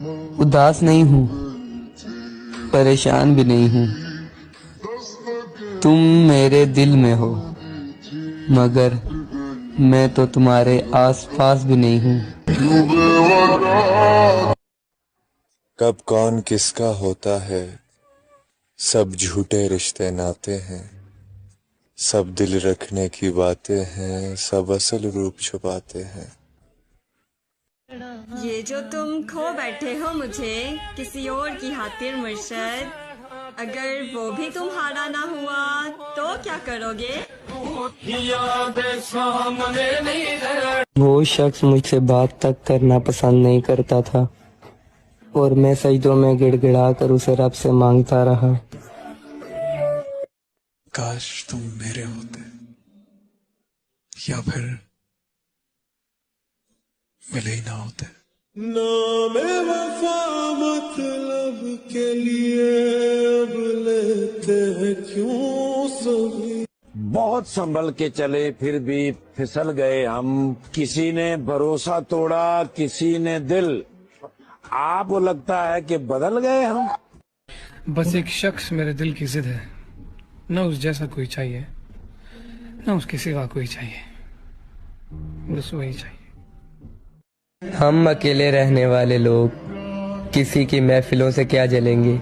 उदास नहीं हूँ, परेशान भी नहीं हूँ। तुम मेरे दिल में हो, मगर मैं तो तुम्हारे आसपास भी नहीं हूँ। कब कौन किसका होता है, सब झूठे रिश्ते नाते हैं। सब दिल रखने की बातें हैं, सब असल रूप छुपाते हैं। ये जो तुम खो बैठे हो मुझे किसी और की खातिर मुर्शद, अगर वो भी तुम्हारा ना हुआ तो क्या करोगे? वो शख्स मुझसे बात तक करना पसंद नहीं करता था और मैं सजदों में गिड़गिड़ा कर उसे रब से मांगता रहा। काश तुम मेरे होते, या फिर मिले ही ना होते। नामे वफा मतलब के लिए अब लेते हैं क्यों सभी। बहुत संभल के चले फिर भी फिसल गए हम। किसी ने भरोसा तोड़ा, किसी ने दिल। आपको लगता है कि बदल गए हम। बस एक शख्स मेरे दिल की जिद है, न उस जैसा कोई चाहिए, न उसके सिवा कोई चाहिए, बस वही चाहिए। हम अकेले रहने वाले लोग किसी की महफिलों से क्या जलेंगे।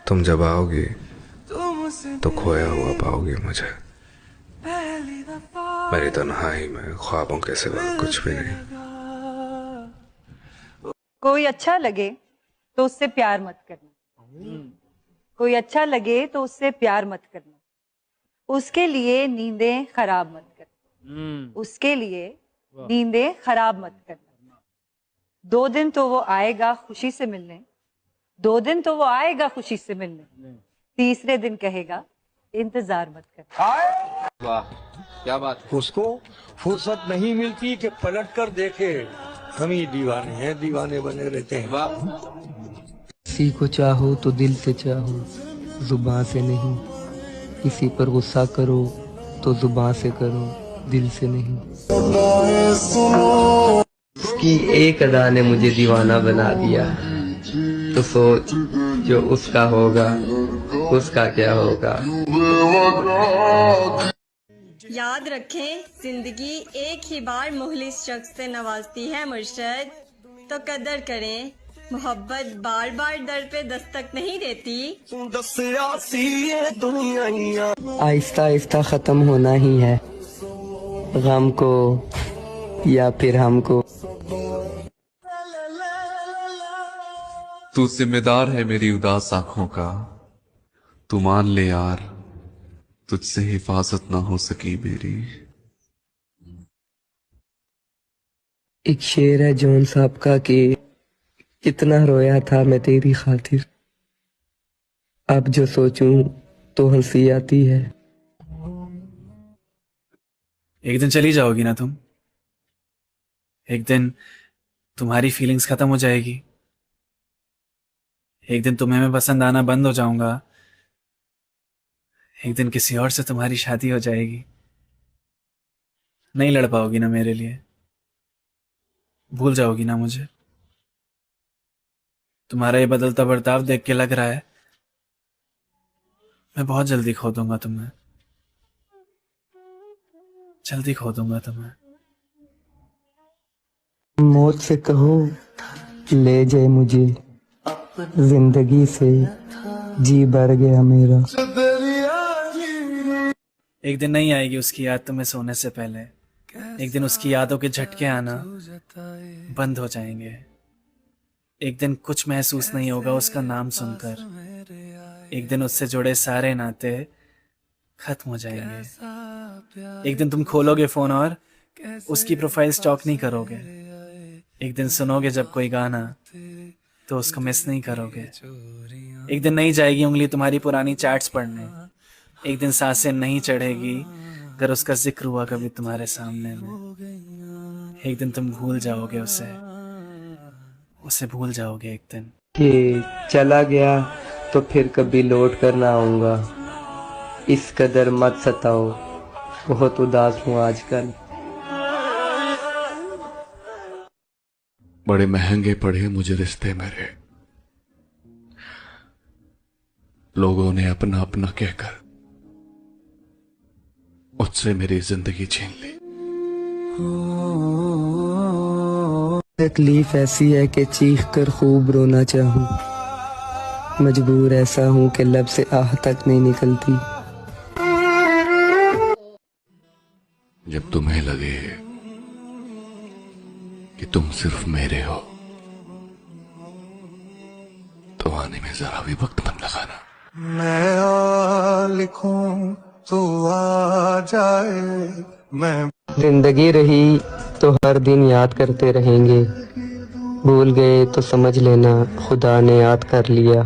तुम जब आओगे तो खोया हुआ पाओगे मुझे। मेरी तन्हाई में ख्वाबों के सिवा कुछ भी नहीं। कोई अच्छा लगे तो उससे प्यार मत करना, कोई अच्छा लगे तो उससे प्यार मत करना, उसके लिए नींदें खराब मत करना, उसके लिए नींदें खराब मत करना। 2 दिन तो वो आएगा खुशी से मिलने, 2 दिन तो वो आएगा खुशी से मिलने, तीसरे दिन कहेगा इंतजार मत कर। वाह क्या बात। उसको फुर्सत नहीं मिलती कि पलट कर देखे। हम ही दीवाने हैं, दीवाने बने रहते हैं। वाह। किसी को चाहो तो दिल से चाहो, जुबान से नहीं। किसी पर गुस्सा करो तो जुबान से करो, दिल से नहीं। उसकी एक अदा ने मुझे दीवाना बना दिया, तो सोच जो उसका होगा उसका क्या होगा। याद रखें, जिंदगी एक ही बार मुखलिस शख्स से नवाजती है मुर्शद, तो कदर करें। मोहब्बत बार बार दर पे दस्तक नहीं देती। आहिस्ता आहिस्ता खत्म होना ही है, गम को या फिर हमको। तू जिम्मेदार है मेरी उदास आंखों का। तू मान ले यार, तुझसे हिफाजत ना हो सकी मेरी। एक शेर है जॉन साहब का कि कितना रोया था मैं तेरी खातिर, अब जो सोचूं तो हंसी आती है। एक दिन चली जाओगी ना तुम, एक दिन तुम्हारी फीलिंग्स खत्म हो जाएगी, एक दिन तुम्हें मैं पसंद आना बंद हो जाऊंगा, एक दिन किसी और से तुम्हारी शादी हो जाएगी। नहीं लड़ पाओगी ना मेरे लिए, भूल जाओगी ना मुझे। तुम्हारा ये बदलता बर्ताव देख के लग रहा है मैं बहुत जल्दी खो दूंगा तुम्हें, जल्दी खो दूंगा तुम्हें। मौत से कहो ले जाए मुझे, जिंदगी से जी भर गया मेरा। एक दिन नहीं आएगी उसकी याद तुम्हें सोने से पहले, एक दिन उसकी यादों के झटके आना बंद हो जाएंगे, एक दिन कुछ महसूस नहीं होगा उसका नाम सुनकर, एक दिन उससे जुड़े सारे नाते खत्म हो जाएंगे। एक दिन तुम खोलोगे फोन और उसकी प्रोफाइल स्टॉक नहीं करोगे, एक दिन सुनोगे जब कोई गाना तो उसको मिस नहीं करोगे, एक दिन नहीं जाएगी उंगली तुम्हारी पुरानी चैट्स पढ़ने, एक दिन सांसें नहीं चढ़ेगी अगर उसका जिक्र हुआ कभी तुम्हारे सामने में, एक दिन तुम भूल जाओगे उसे भूल जाओगे एक दिन। कि चला गया तो फिर कभी लौट कर ना आऊंगा, इस कदर मत सताओ बहुत उदास हूँ आजकल। बड़े महंगे पड़े मुझे रिश्ते मेरे, लोगों ने अपना अपना कहकर मुझसे मेरी जिंदगी छीन ली। तकलीफ ऐसी है कि चीख कर खूब रोना चाहूं, मजबूर ऐसा हूं कि लब से आह तक नहीं निकलती। जब तुम्हें लगे कि तुम सिर्फ मेरे हो, तो आने में जरा भी वक्त मत लगाना। मैं आ लिखूं तो आ जाए, मैं जिंदगी रही तो हर दिन याद करते रहेंगे, भूल गए तो समझ लेना खुदा ने याद कर लिया।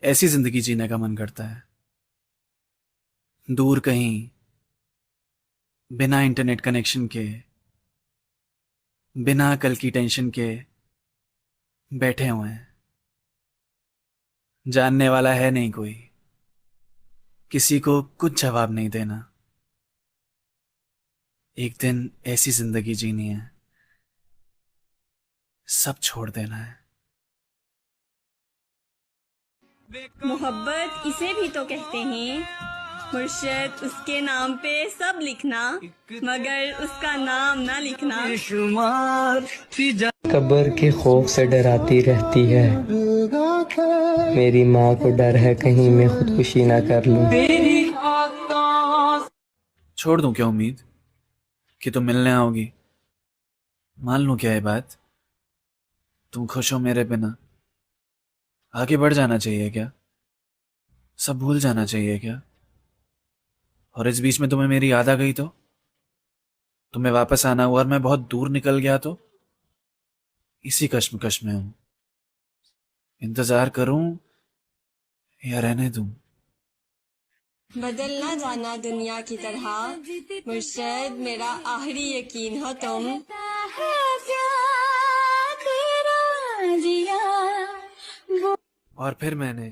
ऐसी जिंदगी जीने का मन करता है, दूर कहीं, बिना इंटरनेट कनेक्शन के, बिना कल की टेंशन के बैठे हुए हैं। जानने वाला है नहीं कोई, किसी को कुछ जवाब नहीं देना। एक दिन ऐसी जिंदगी जीनी है, सब छोड़ देना है। मोहब्बत इसे भी तो कहते हैं मुर्शद, उसके नाम पे सब लिखना मगर उसका नाम ना लिखना। कब्र के खौफ से डराती रहती है, मेरी माँ को डर है कहीं मैं खुदकुशी ना कर लूं। छोड़ दूं क्या उम्मीद कि तुम मिलने आओगी? मान लूं क्या ये बात, तुम खुश हो मेरे बिना? आगे बढ़ जाना चाहिए क्या? सब भूल जाना चाहिए क्या? और इस बीच में तुम्हें मेरी याद आ गई तो? तुम्हें वापस आना हुआ और मैं बहुत दूर निकल गया तो? इसी कश्मकश में हूं, इंतजार करूं या रहने दूं? बदल ना जाना दुनिया की तरह मुर्शद, मेरा आखिरी यकीन हो तुम। और फिर मैंने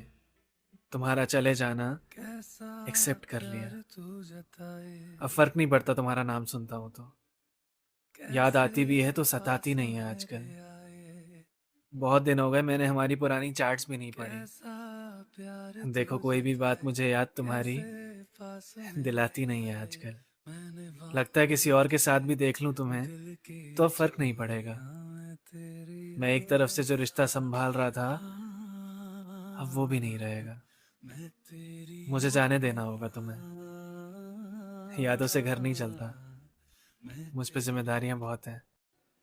तुम्हारा चले जाना एक्सेप्ट कर लिया। अब फर्क नहीं पड़ता तुम्हारा नाम सुनता हूं तो, याद आती भी है तो सताती नहीं है आजकल। बहुत दिन हो गए मैंने हमारी पुरानी चैट्स भी नहीं पढ़ी। देखो कोई भी बात मुझे याद तुम्हारी दिलाती नहीं है आजकल। लगता है किसी और के साथ भी देख लूं तुम्हें तो अब फर्क नहीं पड़ेगा। मैं एक तरफ से जो रिश्ता संभाल रहा था अब वो भी नहीं रहेगा। मुझे जाने देना होगा तुम्हें, यादों से घर नहीं चलता। मुझ पे जिम्मेदारियां बहुत हैं।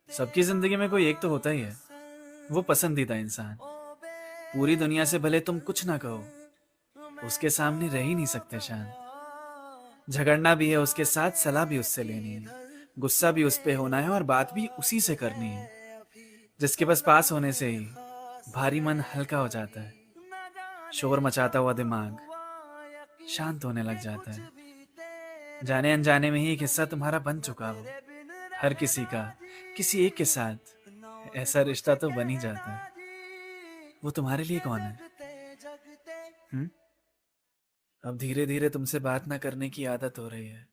सबकी जिंदगी में कोई एक तो होता ही है, वो पसंदीदा इंसान। पूरी दुनिया से भले तुम कुछ ना कहो, उसके सामने रह ही नहीं सकते शान। झगड़ना भी है उसके साथ, सलाह भी उससे लेनी है, गुस्सा भी उस पे होना है और बात भी उसी से करनी है, जिसके बस पास होने से ही भारी मन हल्का हो जाता है। शोर मचाता हुआ दिमाग शांत होने लग जाता है। जाने अनजाने में ही एक हिस्सा तुम्हारा बन चुका हो। हर किसी का किसी एक के साथ ऐसा रिश्ता तो बन ही जाता है। वो तुम्हारे लिए कौन है? अब धीरे धीरे तुमसे बात ना करने की आदत हो रही है,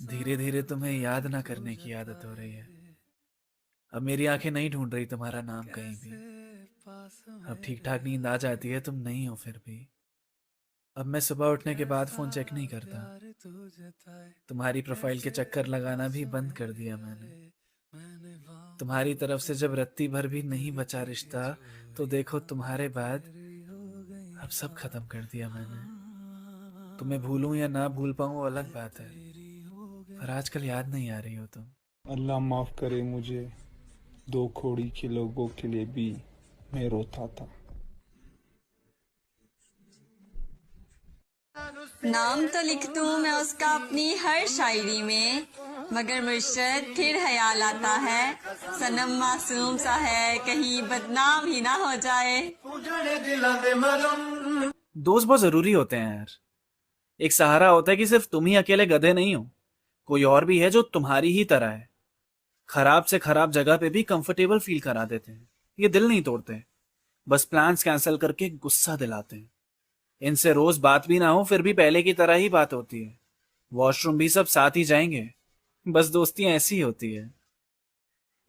धीरे धीरे तुम्हें याद ना करने की आदत हो रही है। अब मेरी आंखें नहीं ढूंढ रही तुम्हारा नाम कहीं भी। अब ठीक ठाक नींद आ जाती है, तुम नहीं हो फिर भी। अब मैं सुबह उठने के बाद फोन चेक नहीं करता। तुम्हारी प्रोफाइल के चक्कर लगाना भी बंद कर दिया मैंने। तुम्हारी तरफ से जब रत्ती भर भी नहीं बचा रिश्ता, तो देखो तुम्हारे बाद अब सब खत्म कर दिया मैंने। तुम्हें भूलूं या ना भूल पाऊं वो अलग बात है, पर आजकल याद नहीं आ रही हो तुम। अल्लाह माफ करे मुझे, दो खोड़ी के लोगों के लिए भी मैं रोता था। नाम तो लिख दूं मैं उसका अपनी हर शायरी में, मगर मुर्शद फिर ख्याल आता है सनम मासूम सा है, कहीं बदनाम ही ना हो जाए। दोस्त बहुत जरूरी होते हैं यार। एक सहारा होता है कि सिर्फ तुम ही अकेले गधे नहीं हो, कोई और भी है जो तुम्हारी ही तरह है। खराब से खराब जगह पे भी कंफर्टेबल फील करा देते हैं। ये दिल नहीं तोड़ते, बस प्लान्स कैंसिल करके गुस्सा दिलाते हैं। इनसे रोज बात भी ना हो फिर भी पहले की तरह ही बात होती है। वॉशरूम भी सब साथ ही जाएंगे। बस दोस्तियां ऐसी ही होती है।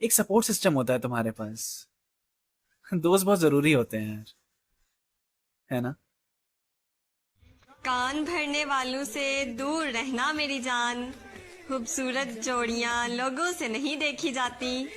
एक सपोर्ट सिस्टम होता है तुम्हारे पास। दोस्त बहुत जरूरी होते हैं यार, है ना? कान भरने वालों से दूर रहना मेरी जान, खूबसूरत जोड़ियां लोगों से नहीं देखी जाती।